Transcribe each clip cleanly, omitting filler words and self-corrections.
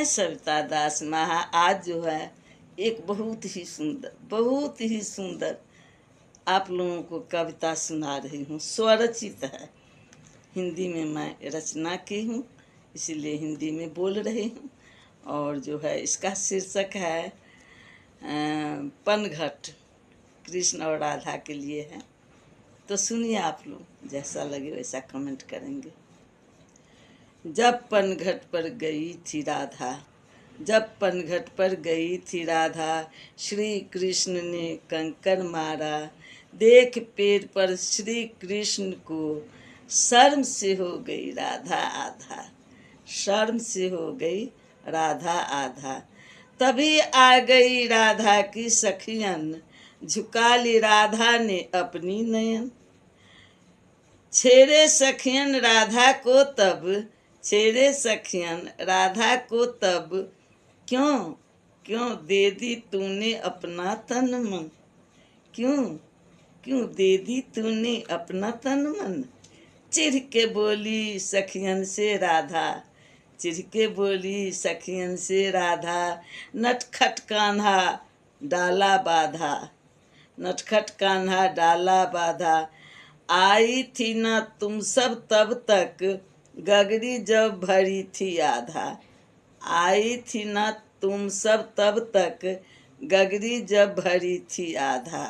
मैं सविता दास महा आज जो है एक बहुत ही सुंदर आप लोगों को कविता सुना रही हूँ। स्वरचित है, हिंदी में मैं रचना की हूँ, इसीलिए हिंदी में बोल रही हूँ। और जो है इसका शीर्षक है पनघट, कृष्ण और राधा के लिए है। तो सुनिए आप लोग, जैसा लगे वैसा कमेंट करेंगे। जब पनघट पर गई थी राधा, जब पनघट पर गई थी राधा, श्री कृष्ण ने कंकर मारा। देख पेड़ पर श्री कृष्ण को शर्म से हो गई राधा आधा, शर्म से हो गई राधा आधा। तभी आ गई राधा की सखियन, झुका ली राधा ने अपनी नयन। छेड़े सखियन राधा को तब, छेड़े सखियन राधा को तब, क्यों क्यों दे दी तूने अपना तन मन, क्यों क्यों दे दी तूने अपना तन मन। चिढ़ के बोली सखियन से राधा, चिढ़ के बोली सखियन से राधा, नटखट कान्हा डाला बाधा, नटखट कान्हा डाला बाधा। आई थी ना तुम सब तब तक, गगरी जब भरी थी आधा। आई थी ना तुम सब तब तक, गगरी जब भरी थी आधा।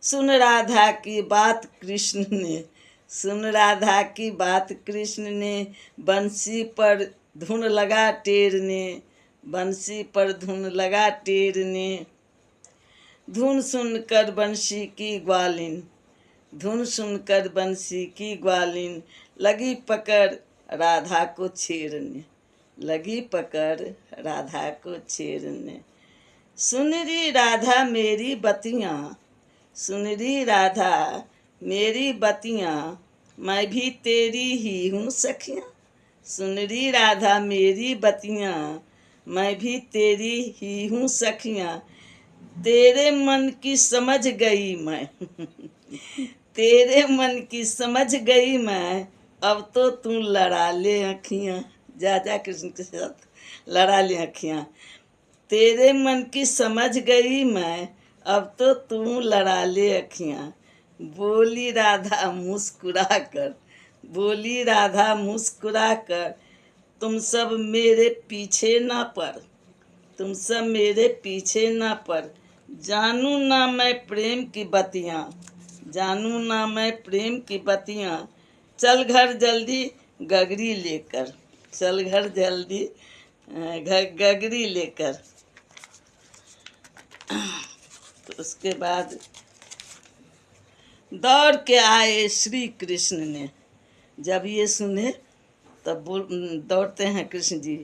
सुन राधा की बात कृष्ण ने, सुन राधा की बात कृष्ण ने, बंसी पर धुन लगा टेरने, बंसी पर धुन लगा टेरने। धुन सुनकर बंसी की ग्वालिन, धुन सुनकर बंसी की ग्वालिन, लगी पकड़ राधा को छेड़ने, लगी पकड़ राधा को छेड़ने। सुन री राधा मेरी बतियाँ, सुन री राधा मेरी बतियाँ, मैं भी तेरी ही हूँ सखियाँ। सुन री राधा मेरी बतियाँ, मैं भी तेरी ही हूँ सखियाँ। तेरे मन की समझ गई मैं तेरे मन की समझ गई मैं, अब तो तू लड़ा ले अखियाँ। जा जा कृष्ण के साथ लड़ा ले अखियाँ। तेरे मन की समझ गई मैं, अब तो तू लड़ा ले अखियाँ। बोली राधा मुस्कुरा कर, बोली राधा मुस्कुरा कर, तुम सब मेरे पीछे ना पड़, तुम सब मेरे पीछे ना पड़। जानू ना मैं प्रेम की बतियाँ, जानू ना मैं प्रेम की बतियाँ। चल घर जल्दी गगरी लेकर, चल घर जल्दी गगरी लेकर। तो उसके बाद दौड़ के आए श्री कृष्ण ने। जब ये सुने तब दौड़ते हैं कृष्ण जी,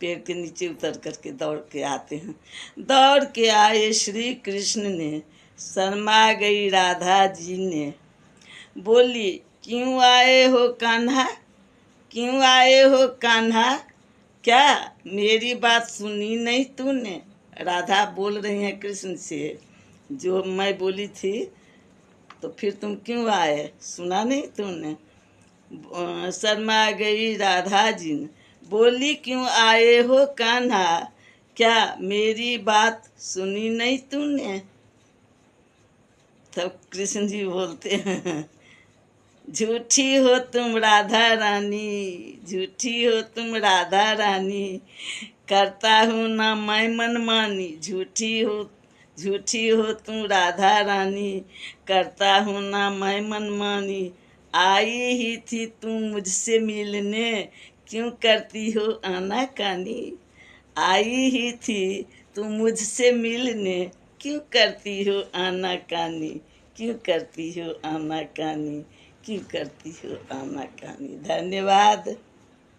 पेड़ के नीचे उतर करके दौड़ के आते हैं। दौड़ के आए श्री कृष्ण ने, शर्मा गई राधा जी ने। बोली क्यों आए हो कान्हा, क्यों आए हो कान्हा, क्या मेरी बात सुनी नहीं तूने। राधा बोल रही हैं कृष्ण से, जो मैं बोली थी तो फिर तुम क्यों आए, सुना नहीं तूने। शर्मा गई राधा जी ने, बोली क्यों आए हो कान्हा, क्या मेरी बात सुनी नहीं तूने। तब कृष्ण जी बोलते हैं, झूठी हो तुम राधा रानी, झूठी हो तुम राधा रानी, करता हूँ ना मैं मनमानी। झूठी हो, झूठी हो तुम राधा रानी, करता हूँ ना मैं मनमानी। आई ही थी तुम मुझसे मिलने, क्यों करती हो आनाकानी। आई ही थी तुम मुझसे मिलने, क्यों करती हो आनाकानी, क्यों करती हो आनाकानी, क्यों करती हो आनाकानी। धन्यवाद।